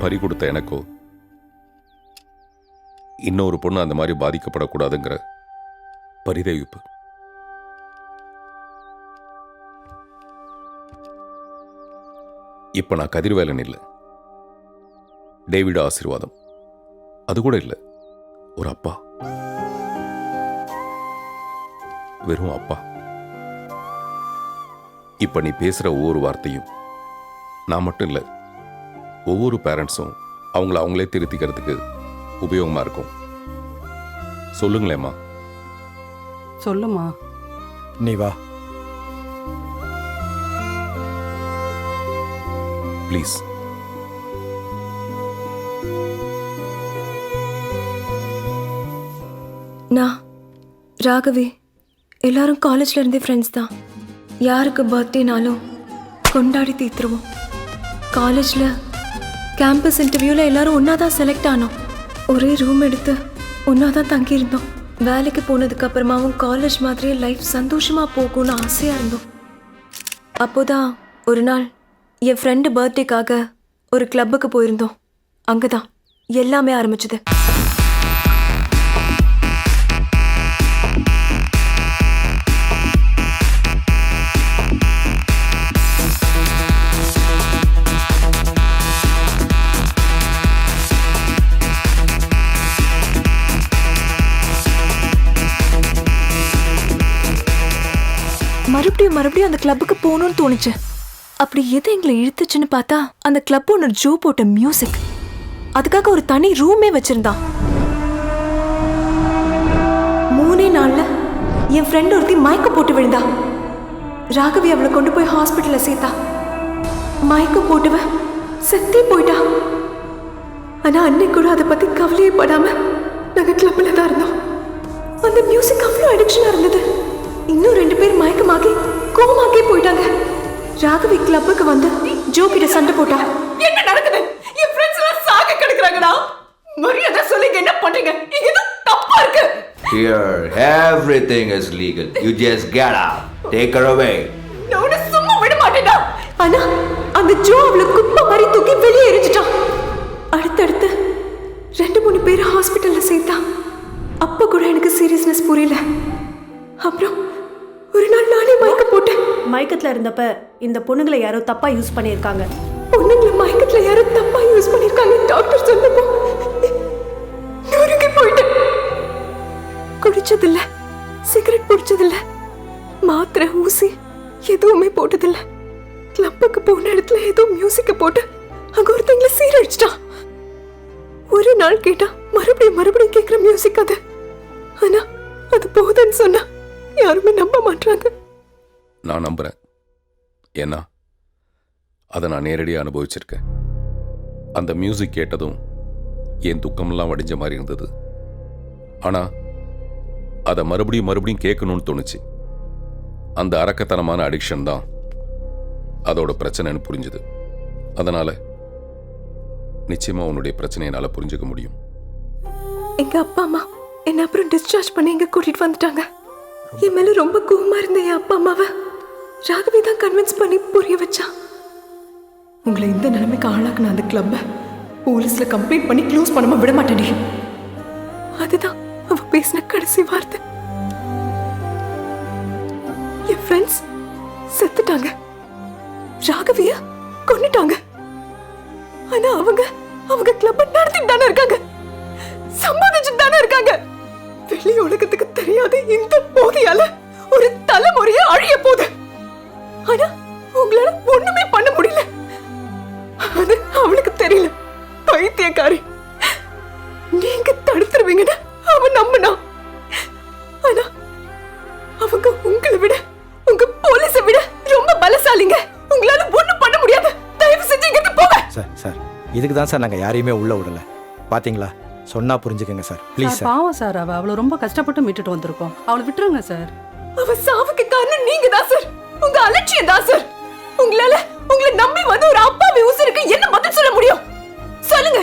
பறி கொடுத்த எனக்கோ இன்னொரு பொண்ணு அந்த மாதிரி பாதிக்கப்படக்கூடாதுங்கிற பரிதவிப்பு. இப்ப நான் கதிர்வேலன் இல்லை, டேவிட் ஆசீர்வாதம். அது கூட இல்லை, ஒரு அப்பா, வெறும் அப்பா. இப்ப நீ பேசுற ஒவ்வொரு வார்த்தையும் நான் மட்டும் இல்லை, ஒவ்வொரு பேரண்ட்ஸும் அவங்கள அவங்களே திருத்திக்கிறதுக்கு உபயோகமா இருக்கும். சொல்லுங்களேம்மா. சொல்லுமா. நீ வா ப்ளீஸ். நான் ராகவி எல்லாரும் காலேஜ்ல இருந்தே ஃப்ரெண்ட்ஸ் தான். யாருக்கு பர்த்டேனாலும் கொண்டாடி தீர்த்துருவோம். காலேஜில் கேம்பஸ் இன்டர்வியூவில் எல்லாரும் ஒன்றா தான் செலக்ட் ஆனோம். ஒரே ரூம் எடுத்து ஒன்றா தான் தங்கியிருந்தோம். வேலைக்கு போனதுக்கு அப்புறமாவும் காலேஜ் மாதிரியே லைஃப் சந்தோஷமாக போகும்னு ஆசையாக இருந்தோம். அப்போதான் ஒரு நாள் என் ஃப்ரெண்டு பர்த்டேக்காக ஒரு கிளப்புக்கு போயிருந்தோம். அங்கே தான் எல்லாமே ஆரம்பிச்சது. மறுபடியும் அந்த கிளப்புக்கு போகணும்னு தோணுச்சு. அப்படி எது எங்களை இழுத்துச்சுன்னு பார்த்தா அந்த கிளப் ஓனர் ஜோ போட்ட மியூசிக். அதுக்காக ஒரு தனி ரூமே வச்சிருந்தான். 3 நாள்ல என் ஃப்ரெண்ட் ஒருத்தி மயக்கம் போட்டு விழுந்தா. ராகவி அவளை கொண்டு போய் ஹாஸ்பிட்டல்ல சேர்த்தா. மயக்கம் போட்டுவ செத்தே போயிட்டா. ஆனா அன்னைக்கு கூட அதை பத்தி கவலையே படாம நாங்க கிளப்ல தான் இருந்தோம். அந்த மியூசிக் அவ்வளோ அடிக்ஷனா இருந்தது. இன்னும் 2 பேர் மயக்கமாகி கோமாக்கி போயிட்டாங்க. ராகவி கிளப்புக்கு வந்து ஜோ கிட்ட சண்டை போட்டா. என்ன நடக்குது? என் ஃப்ரெண்ட்ஸ் எல்லாம் சாக கிடக்குறாங்கடா. மரியாதை சொல்லுங்க, என்ன பண்றீங்க? இங்க ஏதோ தப்பா இருக்கு. Here everything is legal. You just get out. Take her away. நான் சும்மா விட மாட்டேன்டா. ஆனா அந்த ஜோ அவளை குப்பை மாதிரி தூக்கி வெளியே எரிஞ்சிட்டான். அடுத்தடுத்து 2-3 பேர் ஹாஸ்பிட்டல்ல சேர்த்தா. அப்ப கூட எனக்கு சீரியஸ்னஸ் புரியல. அப்புறம் ஒரு நாள் நானே மயக்கம் போட்டேன். மயக்கத்துல இருந்தப்ப இந்த பொண்ணுங்களை யாரோ தப்பா யூஸ் பண்ணியிருக்காங்க. பொண்ணுங்களை மயக்கத்துல யாரோ தப்பா யூஸ் பண்ணிருக்காங்க டாக்டர் சொன்னப்போ நொறுங்கி போயிட்டேன். குடிச்சதில்ல, சிகரெட் பிடிச்சதில்ல, மாத்திரை ஊசி எதுவுமே போட்டதில்ல. கிளப்புக்கு போன இடத்துல ஏதோ மியூசிக்க போட்டு அங்க ஒருத்தங்களை சீரழிச்சிட்டான். ஒரு நாள் கேட்டா மறுபடியும் கேட்கிற மியூசிக் அது. ஆனா அது போதுன்னு சொன்னா யாருமே நம்ப மாட்டாங்க. நான் நம்புறேன். ஏன்னா அதை நான் நேரடியாக அனுபவிச்சிருக்கேன். அந்த மியூசிக் கேட்டதும் என் துக்கமெல்லாம் வடிஞ்ச மாதிரி இருந்தது. ஆனால் அதை மறுபடியும் கேட்கணும்னு தோணுச்சு. அந்த அரக்கத்தனமான அடிக்ஷன் தான் அதோட பிரச்சனைன்னு புரிஞ்சுது. அதனால நிச்சயமா உன்னுடைய பிரச்சனையை என்னால் புரிஞ்சுக்க முடியும். எங்க அப்பா அம்மா என்ன அப்புறம் டிஸ்சார்ஜ் பண்ணி இங்க கூட்டிட்டு வந்துட்டாங்க. என் மேல ரொம்ப கோவமா இருந்த என் அப்பா அம்மாவை ராகவி தான் கன்வின்ஸ் பண்ணி புரிய வச்சா. உங்களை இந்த நிலைமைக்கு ஆளாக்குன அந்த கிளப்பை போலீஸ்ல கம்ப்ளைண்ட் பண்ணி க்ளோஸ் பண்ணாம விட மாட்டேனே. அதுதான் அவ பேசின கடைசி வார்த்தை. என் ஃப்ரெண்ட்ஸ் செத்துட்டாங்க, ராகவிய கொன்னுட்டாங்க. ஆனா அவங்க கிளப்பை நடத்திட்டு தானே இருக்காங்க, சம்பாதிச்சுட்டு தானே இருக்காங்க. வெளி உலகத்துக்கு தெரியாத இந்த போதையால ஒரு தலைமுறையே அழிய போகுது. ஆனா உங்களால ஒண்ணுமே பண்ண முடியல. அது அவளுக்கு தெரியல. பைத்தியக்காரி, நீங்க தடுத்துருவீங்கன்னு அவன் நம்பினா. ஆனா அவங்க உங்களை விட, உங்க போலீஸை விட ரொம்ப பலசாலிங்க. உங்களால ஒண்ணும் பண்ண முடியாது. தயவு செஞ்சு இங்க போங்க. சார் இதுக்கு தான் சார் நாங்க யாரையுமே உள்ள விடல. பாத்தீங்களா, சொன்னா புரிஞ்சுக்கங்க சார், ப்ளீஸ் சார். பாவம் சார், அவளை ரொம்ப கஷ்டப்பட்டு மீட்டுட்டு வந்திருக்கோம். அவளை விட்டுருங்க சார். அவ சாவுக்கு காரணம் நீங்க தான் சார். உங்க அலட்சியம் தான் சார். உங்களை நம்பி வந்து ஒரு அப்பாவி உசுருக்கு என்ன பதில் சொல்ல முடியும் சொல்லுங்க?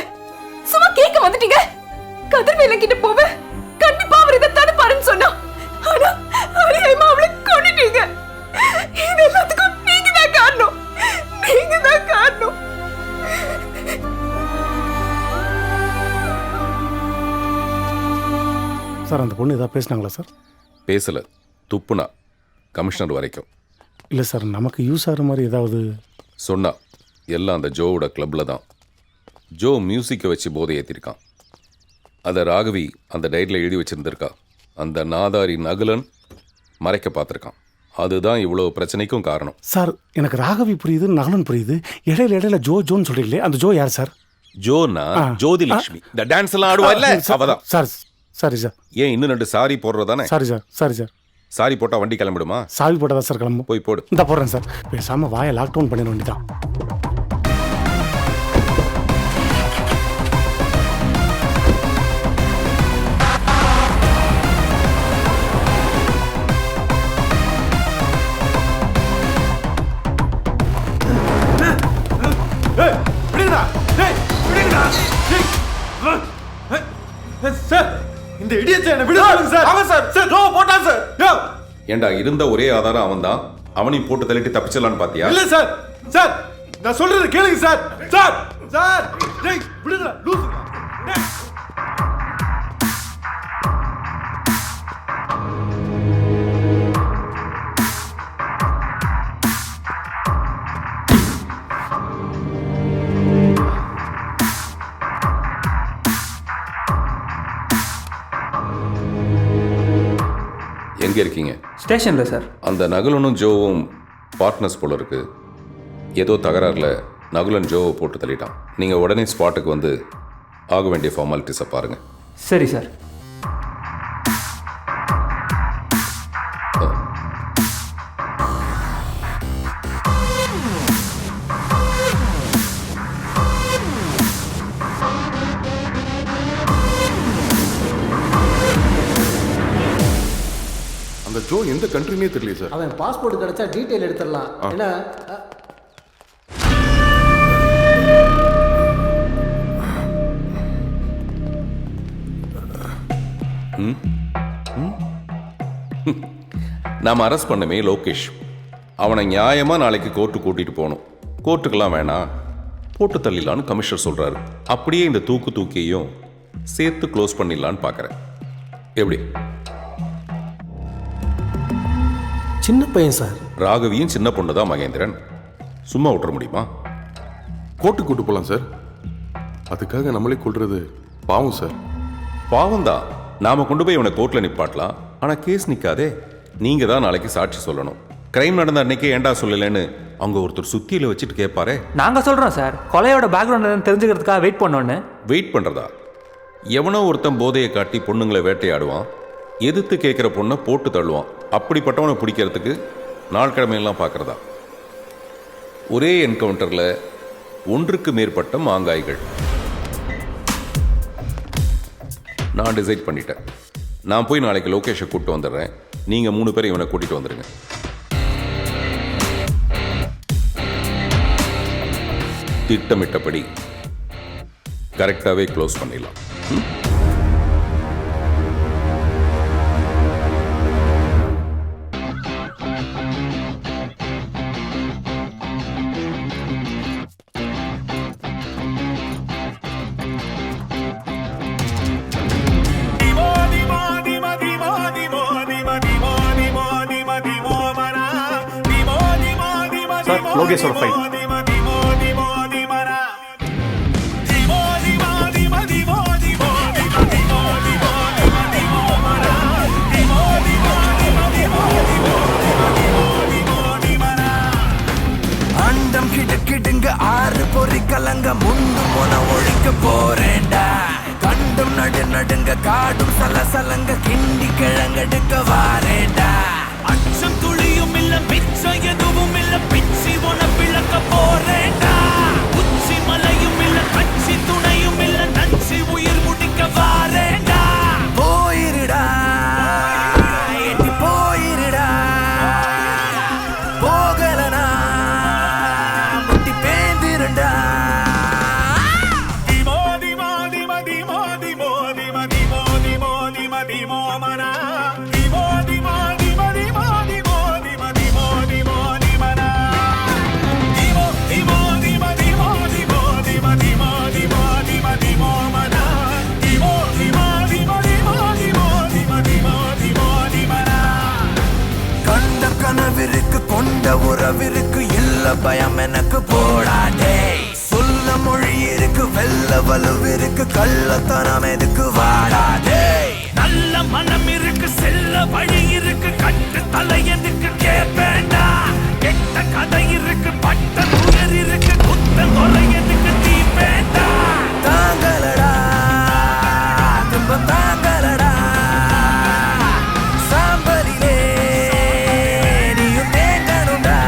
சும்மா கேட்க வந்துட்டீங்க. கதிர்வேலன் கிட்ட போவ கண்டிப்பா அவர் இதை தடுப்பாருன்னு சொன்னா. ஆனா அநியாயமா அவளை கொன்னுட்டீங்க. இது எல்லாத்துக்கும் நீங்க தான் காரணம். சார் அந்த பொண்ணு ஏதாவது பேசினாங்களா சார்? பேசல, துப்புனா கமிஷனர் வரைக்கும். இல்லை சார், நமக்கு யூஸ் ஆகிற மாதிரி ஏதாவது? சொன்னா எல்லாம் அந்த ஜோவோட கிளப்ல தான். ஜோ மியூசிக்கை வச்சு போதை ஏற்றிருக்கான். அதை ராகவி அந்த டைரியில் எழுதி வச்சிருந்திருக்கா. அந்த நாதாரி நகுலன் மறைக்க பார்த்துருக்கான். அதுதான் இவ்வளோ பிரச்சனைக்கும் காரணம். சார் எனக்கு ராகவி புரியுது, நகலன் புரியுது. இடையில ஜோன்னு சொல்றீங்களே, அந்த ஜோ யார் சார்? ஜோனா ஜோதிலட்சுமி, இந்த டான்ஸ் எல்லாம் ஆடுவா இல்ல, அவதான். Sir sorry sir. ஏன் இன்னும் 2 சாரி போடுறதானே? Sorry sir, sorry sir. Sorry போட்டா வண்டி கிளம்பிடுமா? சாவி போட்டதா சார் கிளம்பும்? போய் போடு. இந்த போடுறேன் சார். பேசாம வாயை லாக்டவுன் பண்ணிட வேண்டியதான். இந்த இடியத்தை என்ன விடுங்க சார். ஆமா சார். சார் ரோ போடா சார். யோ ஏண்டா இருந்த ஒரே ஆதாரம் அவன்தான். அவனையும் போட்டு தள்ளிட்டு தப்பிச்சலான்னு பாத்தியா? இல்ல சார். சார் நான் சொல்றது கேளுங்க சார். சார் சார் டேய் விடுடா லூசுங்க. எங்க இருக்கீங்க? ஸ்டேஷன்ல சார். அந்த நகுலனும் ஜோவும் பார்ட்னர்ஸ் போல இருக்கு. ஏதோ தகராறுல நகுலன் ஜோவை போட்டு தள்ளிட்டான். நீங்க உடனே ஸ்பாட்டுக்கு வந்து ஆக வேண்டிய ஃபார்மாலிட்டிஸை பாருங்க. சரி சார். அந்த ஜோ எந்த கண்ட்ரினே தெரியல சார். அவன் பாஸ்போர்ட் கிடைச்சா டீடைல் எடுத்துடலாம். ஏன்னா நாம் அரெஸ்ட் பண்ணமே லோகேஷ். அவனை நியாயமா நாளைக்கு கோர்ட்டு கூட்டிட்டு போகணும். கோர்ட்டுக்கெல்லாம் வேணாம், போட்டு தள்ளிடலான்னு கமிஷனர் சொல்றாரு. அப்படியே இந்த தூக்கியையும் சேர்த்து க்ளோஸ் பண்ணிடலான்னு பார்க்குறேன். எப்படி? சின்ன பையன் சார். ராகவியும் சின்ன பொண்ணு தான் மகேந்திரன். சும்மா விட்டுற முடியுமா? கோர்ட்டுக்கு கூட்டு போகலாம் சார். அதுக்காக நம்மளே கொள்றது பாவம் சார். பாவம் தான். நாம கொண்டு போய் இவனை கோர்ட்டில் நிப்பாட்டலாம். ஆனால் கேஸ் நிற்காதே. நீங்க தான் நாளைக்கு சாட்சி சொல்லணும். கிரைம் நடந்த அன்னைக்கே ஏண்டா சொல்லலைன்னு அவங்க ஒருத்தர் சுத்தியில வச்சுட்டு கேட்பாரே. நாங்க சொல்றோம் சார், கொலையோட பேக்ரவுண்ட் தெரிஞ்சுக்கிறதுக்காக வெயிட் பண்ணோன்னு. வெயிட் பண்றதா? எவனோ ஒருத்தன் போதையை காட்டி பொண்ணுங்களை வேட்டையாடுவான், எதிர்த்து கேட்குற பொண்ணை போட்டு தள்ளுவான். அப்படிப்பட்டவனை பிடிக்கிறதுக்கு நாள் கிழமையெல்லாம் பார்க்குறதா? ஒரே என்கவுண்டரில் 1க்கு மேற்பட்ட மாங்காய்கள். நான் டிசைட் பண்ணிட்டேன். நான் போய் நாளைக்கு லோகேஷை கூப்பிட்டு வந்துடுறேன். நீங்கள் 3 பேரை இவனை கூட்டிகிட்டு வந்துடுங்க. திட்டமிட்டபடி கரெக்டாகவே க்ளோஸ் பண்ணிடலாம். சார் லோகேஷோட ஃபைல். அண்டம் கிடுக்கிடுங்க 6 பொறி கலங்க முண்டு போன ஒழிக்க போறேன்டா. கண்டும் நடுங்க காடும் சலசலங்க கிண்டி கிழங்கெடுக்க வாரேண்டா. அச்சம் துளியும் இல்ல மிச்சம் எதுவும் இல்ல பிச்சி உன விளக்க போறேண்டா. உச்சி மலையும் இல்ல கட்சி துணையும் இல்ல நச்சி உயிர் முடிக்க வாரேண்டா. போயிருடா எட்டி போயிருடா. போகலனா முட்டி பேந்திருண்டா. பயம் எனக்கு போடாதே. சொல்ல மொழி இருக்கு, வெல்ல வலுவு இருக்கு, கள்ளத்தனம் எதுக்கு வாடாதே. நல்ல மனம் இருக்கு, செல்ல வழி இருக்கு, கட்டு தலை எதுக்கு கேப்பேண்டா. கெட்ட கதை இருக்கு, பட்ட துயர் இருக்கு, குத்த கொலை எதுக்கு தீப்பேண்டா. தாங்கலடா துன்பம் தாங்கலடா, சாம்பலிலே நீயும் தேங்கணும்டா.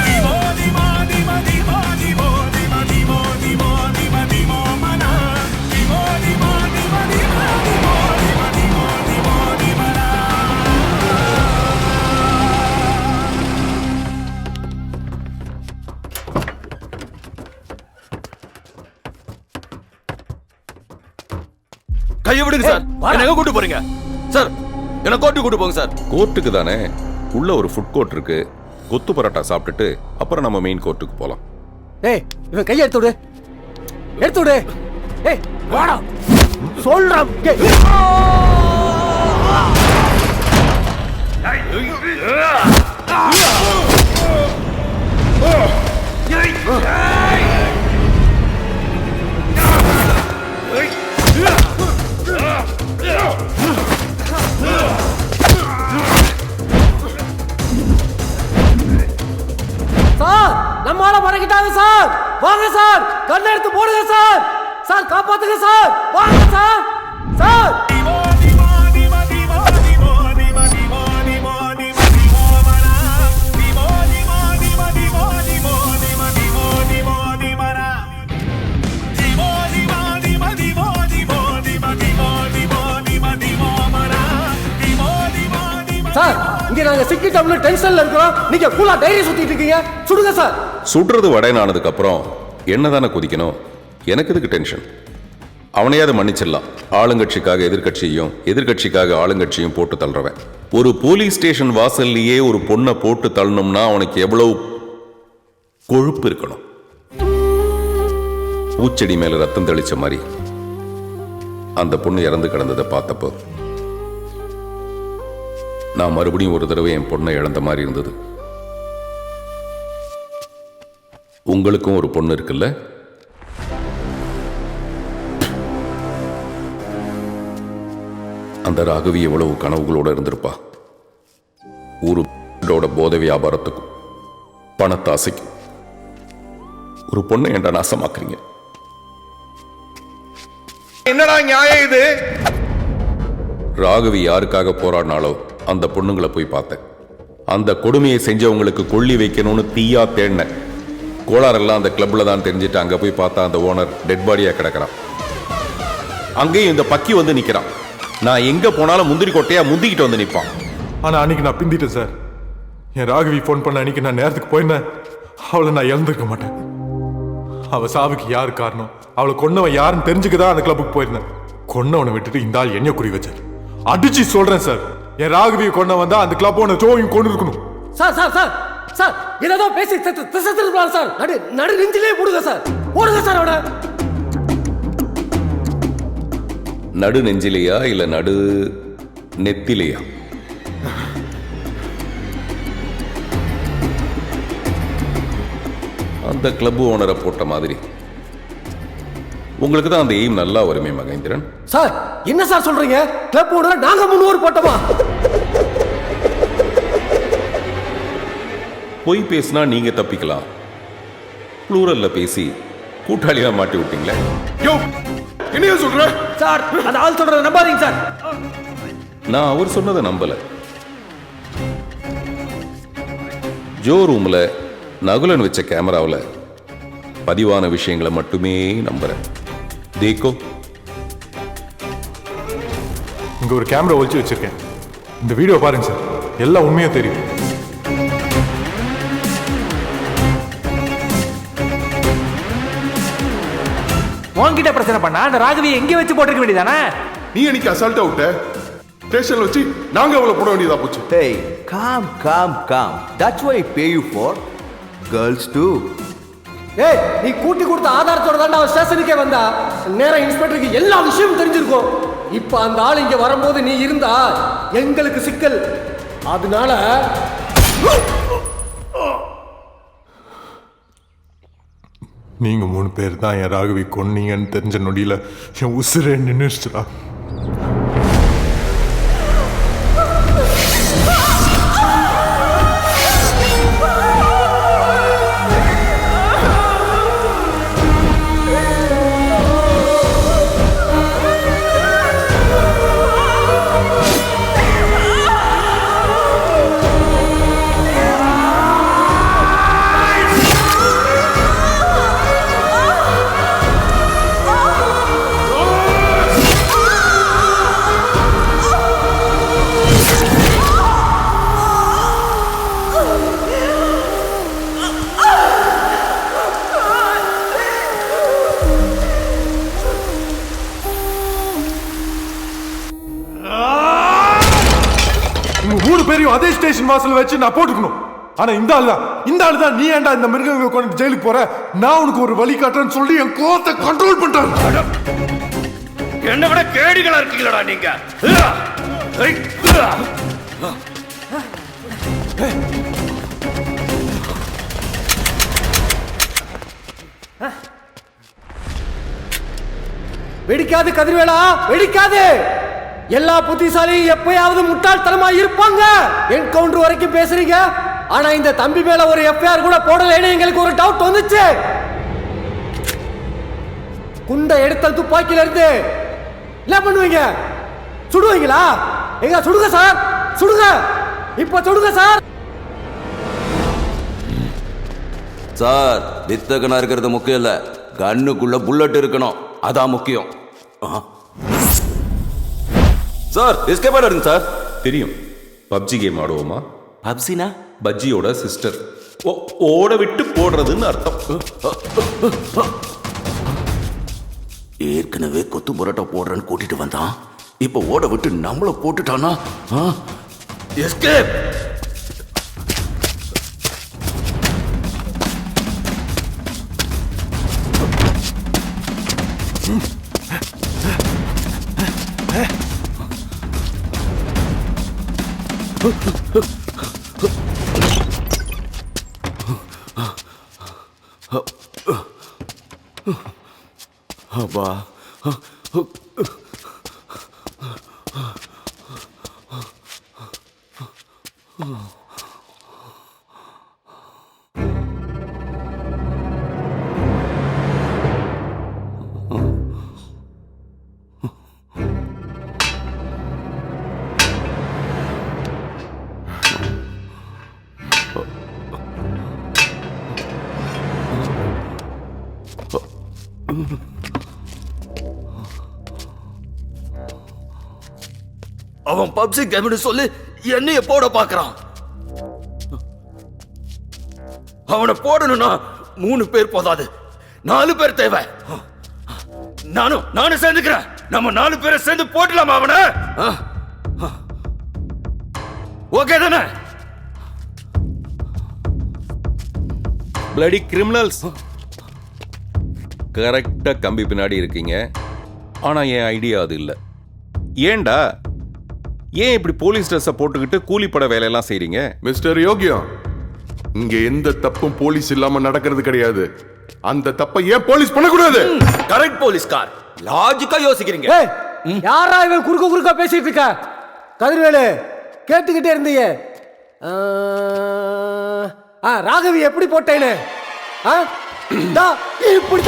திமோ திமோ திமோ திமோ திமோ திமோ திமோ திமோ திமோ திமோ மனா. திமோ திமோ திமோ திமோ திமோ திமோ திமோ திமோ திமனா. கையை விடுங்க சார். என்ன எங்க கூட்டு போறீங்க சார்? என்ன கோர்ட்டுக்கு கூட்டு போங்க சார். கோர்ட்டுக்கு தானே, உள்ள ஒரு ஃபுட் கோர்ட் இருக்கு. கொத்து பரோட்டா சாப்பிட்டுட்டு அப்புறம் நம்ம மெயின் கோர்ட்டுக்கு போகலாம். ஏய் இவன் கையை எடுத்து விடு, எடுத்து விடு. ஏய் வாடா சொல்றான். சார் நம்மால மறக்கிட்டாங்க சார். வாங்க சார், கண்ணை எடுத்து போடுங்க சார். சார் காப்பாத்துங்க சார், வாங்க சார். சார் சார் இங்க நாங்க சிக்கிட்டோம்னு டென்ஷன்ல இருக்கோம். நீங்க கூலா டைரி சுத்திட்டு இருக்கீங்க. சுடுங்க சார். சுடுறது வடைனானதுக்கு அப்புறம் என்னதானே கொதிக்கணும்? எனக்கு எதுக்கு டென்ஷன்? அவனையாவது மன்னிச்சிடலாம். ஆளுங்கட்சிக்காக எதிர்கட்சியும், எதிர்கட்சிக்காக ஆளுங்கட்சியும் போட்டு தள்ளுறவன். ஒரு போலீஸ் ஸ்டேஷன் வாசல்லையே ஒரு பொண்ணை போட்டு தள்ளணும்னா அவனுக்கு எவ்வளவு கொழுப்பு இருக்கணும். பூச்செடி மேல ரத்தம் தெளிச்ச மாதிரி அந்த பொண்ணு இறந்து கிடந்ததை பார்த்தப்போ நான் மறுபடியும் ஒரு தடவை என் பொண்ணை இழந்த மாதிரி இருந்தது. உங்களுக்கும் ஒரு பொண்ணு இருக்குல்ல? அந்த ராகவி எவ்வளவு கனவுகளோட இருந்திருப்பா. ஊரோட போதை வியாபாரத்துக்கும் பணத்தாசைக்கும் ஒரு பொண்ணை ஏண்டா நாசமாக்குறீங்க? என்னடா நியாயம் இது? ராகவி யாருக்காக போராடினாலோ அந்த பொண்ணுங்களை போய் பார்த்தேன். அந்த கொடுமையை செஞ்சவங்களுக்கு கொள்ளி வைக்கணும்னு தீயா தேடினேன். கோளாறெல்லாம் அந்த கிளப்ல தான் தெரிஞ்சுட்டு அங்க போய் பார்த்தா அந்த ஓனர் டெட் பாடியா கிடக்கிறான். அங்கேயும் இந்த பக்கி வந்து நிக்கிறான். நான் எங்க போனாலும் முந்திரி கொட்டையா முந்திக்கிட்டு வந்து நிற்பான். ஆனா அன்னைக்கு நான் பிந்திட்டேன் சார். என் ராகவி ஃபோன் பண்ண அன்னைக்கு நான் நேரத்துக்கு போயிருந்தேன். அவளை நான் இழந்திருக்க மாட்டேன். அவ சாவுக்கு யாரு காரணம், அவளை கொன்னவன் யாருன்னு தெரிஞ்சுக்கதான் அந்த கிளப்புக்கு போயிருந்தேன். கொன்னவனை விட்டுட்டு இந்த ஆள் என்ன குறி வச்சார். அடிச்சு சொல்றேன் சார், என் ராகவியை கொன்னவன் தான் அந்த கிளப்போட ஜோயும் கொண்டு இருக்கணும். சார் சார் சார் சார் ஏதோ பேசி திசைத்திருப்பான் சார். நடு நெஞ்சிலே போடுங்க சார், போடுங்க சார். அவட நடு நெஞ்சிலையா இல்ல நடு நெத்திலையா? அந்த கிளப் ஓனரை போட்ட மாதிரி உங்களுக்கு தான் அந்த எய்ம் நல்லா வருமே மகேந்திரன். சார் என்ன சார் சொல்றீங்க? கிளப் ஓனரை நாங்க முன்னூறு போட்டோமா? பொய் பேசினா நீங்க தப்பிக்கலாம், ப்ளூரல்ல பேசி கூட்டாளியா மாட்டி விட்டீங்களே. என்ன சொல்ற சார்? அந்த ஆள் சொல்றத நம்பாதீங்க சார். நான் அவர் சொன்னதை நம்பல. ஜோ ரூம்ல நகுலன் வச்ச கேமராவில் பதிவான விஷயங்களை மட்டுமே நம்புறேன். தேக்கோ, இங்க ஒரு கேமரா ஒளிச்சு வச்சிருக்கேன். இந்த வீடியோ பாருங்க சார், எல்லாம் உண்மையா தெரியும். உன்கிட்ட பிரச்சனை பண்ணா அந்த ராகவியை எங்கே வச்சு போட்டிருக்க வேண்டியதானே? நீ அன்னைக்கு அசால்ட்டா விட்ட. ஸ்டேஷன்ல வச்சு நாங்க அவளை போட வேண்டியதா போச்சு. Hey, calm. That's why I pay you for. Girls too. ஏய் நீ கூட்டி கொடுத்த ஆதாரத்தோட தான் அவன் ஸ்டேஷனுக்கே வந்தா. நேரா இன்ஸ்பெக்டருக்கு எல்லா விஷயமும் தெரிஞ்சிருக்கும். இப்ப அந்த ஆள் இங்க வரும்போது நீ இருந்தா எங்களுக்கு சிக்கல். அதனால நீங்க 3 பேர் தான் என் ராகவி கொன்னீங்கன்னு தெரிஞ்ச நொடியில என் உசுரே நின்றுச்சுடா. அதே ஸ்டேஷன் வாசல் வச்சு நான் போட்டுக்கணும். ஆனா இந்த ஆளு தான் நீ ஏன்டா இந்த மிருகங்களை கொண்டு ஜெயிலுக்கு போற, நான் உனக்கு ஒரு வழி காட்டுறேன்னு சொல்லி என் கோவத்தை கண்ட்ரோல் பண்றாங்க. என்ன விட கேடிகளா இருக்கீங்களா நீங்க? வெடிக்காது கதிர்வேலா, வெடிக்காது. எல்லா புத்திசாலியும் எப்பயாவது முட்டாள்தனமா இருப்பாங்க. என்கவுண்டர் வரைக்கும் பேசுறீங்க, ஆனா இந்த தம்பி மேல ஒரு எஃப்ஐஆர் கூட போடலைன்னு எங்களுக்கு ஒரு டவுட் வந்துச்சு. குண்ட எடுத்த துப்பாக்கில இருந்து என்ன பண்ணுவீங்க? சுடுவீங்களா? எங்க சுடுங்க சார், சுடுங்க, இப்ப சுடுங்க சார். சார், வித்தகனா இருக்கிறது முக்கியம் இல்ல, கண்ணுக்குள்ள புல்லட் இருக்கணும், அதான் முக்கியம். சார், எஸ்கேப் ஆயிடுங்க சார். தெரியும். பப்ஜி கேம் ஆடுவோமா? பப்சினா பஜ்ஜியோட சிஸ்டர். ஓட விட்டு போடுறதுன்னு அர்த்தம். ஏற்கனவே கொத்து புரோட்டா போடுறேன்னு கூட்டிட்டு வந்தான், இப்ப ஓட விட்டு நம்மள போட்டுட்டானா? எஸ்கேப். அப்பா, அவன் பப்ஜி கேம்னு சொல்லி என்னைய போட பாக்குறான். அவனை போடணும்னா 3 பேர் போதாது, 4 பேர் தேவை. நானும் சேர்ந்துக்கிறேன். நம்ம 4 பேரை சேர்ந்து போடலாமா அவனை? ஓகே தானே? பிளடி கிரிமினல்ஸ், கரெக்டா கம்பி பின்னாடி இருக்கீங்க. ஆனா என் ஐடியா அது இல்லை. ஏண்டா ஏன் இப்படி போலீஸ் ட்ரெஸ்ஸை போட்டுக்கிட்டு கூலிப்பட வேலையெல்லாம் செய்றீங்க? மிஸ்டர் யோகியம், இங்க எந்த தப்பும் போலீஸ் இல்லாம நடக்கிறது கிடையாது. அந்த தப்பை ஏன் போலீஸ் பண்ணக்கூடாது? கரெக்ட் போலீஸ்கார், லாஜிக்கா யோசிக்கிறீங்க. யாரா இவன் குறுக்க பேசிட்டு இருக்க? கதிர்வேலு, கேட்டுக்கிட்டே இருந்தீங்க. ராகவி எப்படி போட்டேன்னு இப்படி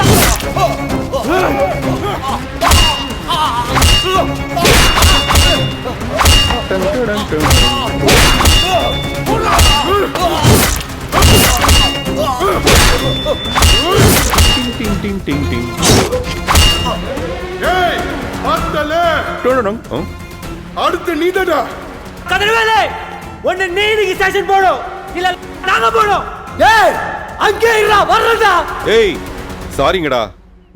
அடுத்து நீதடா. கதிர்வேலு, ஒன்னு நீ இன்னைக்கு ஸ்டேஷன் போடும், இல்ல நாங்க போடும். ஏய், அங்கே இருடா, வர்றடா. ஏய், சாரிங்கடா,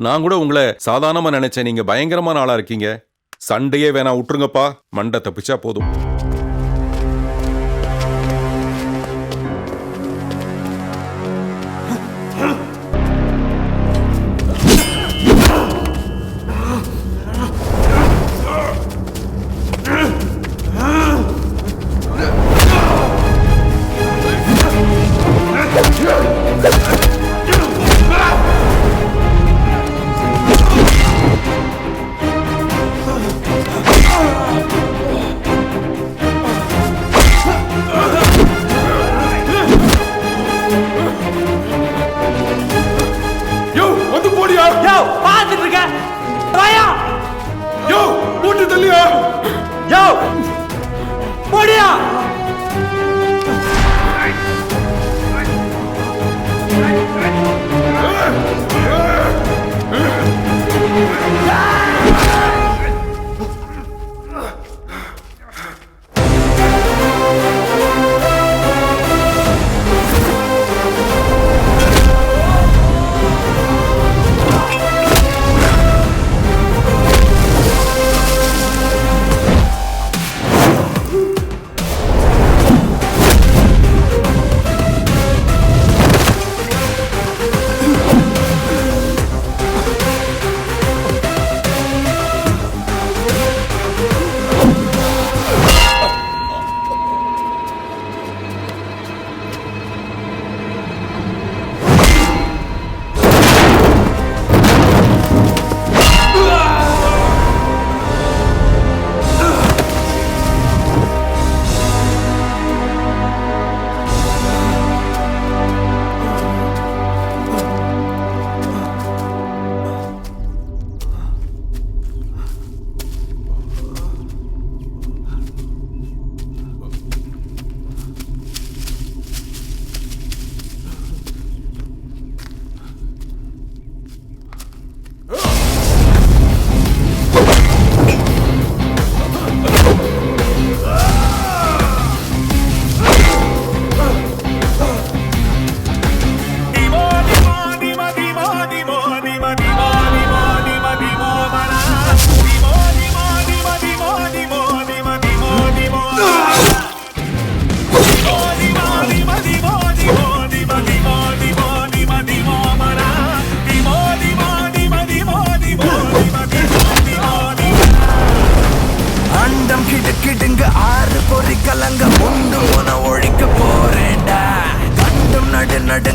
நான் கூட உங்களை சாதாரணமா நினைச்சேன். நீங்க பயங்கரமான ஆளா இருக்கீங்க. சண்டையே வேணா, விட்டுருங்கப்பா. மண்டை தப்பிச்சா போதும்.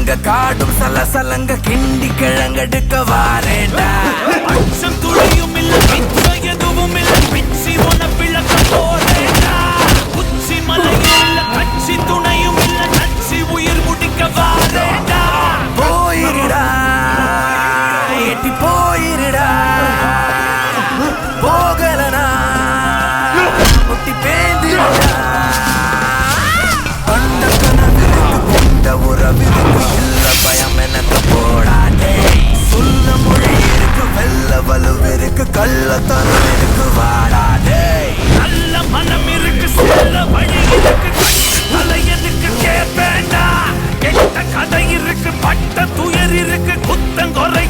கிழங்க காடும் சலசலங்க கிண்டி கிழங்கெடுக்க வாரேடா அச்சம் துளியும் இல்ல மிச்சம் எதுவும் இல்ல பிச்சி உன விளக்க போறேடா உச்சி மலையும் இல்ல கட்சி துணையும் இல்ல நச்சி உயிர் முடிக்க வாரேடா போயிருடா எட்டி போயிருடா போகலனா முட்டி பேந்திருடா அந்த கனவிற்கு கொண்ட உறவிற்கு இல்ல பயம் எனக்கு போடாதே சொல்ல மொழி இருக்கு வெள்ள வலுவிருக்கு கள்ளத்தனம் இருக்கு வாடாதே நல்ல மனம் இருக்கு செல்ல வழி இருக்கு தலையனுக்கு கேட்பேண்டா கெட்ட கதை இருக்கு பட்ட துயர் இருக்கு குத்தங்குறை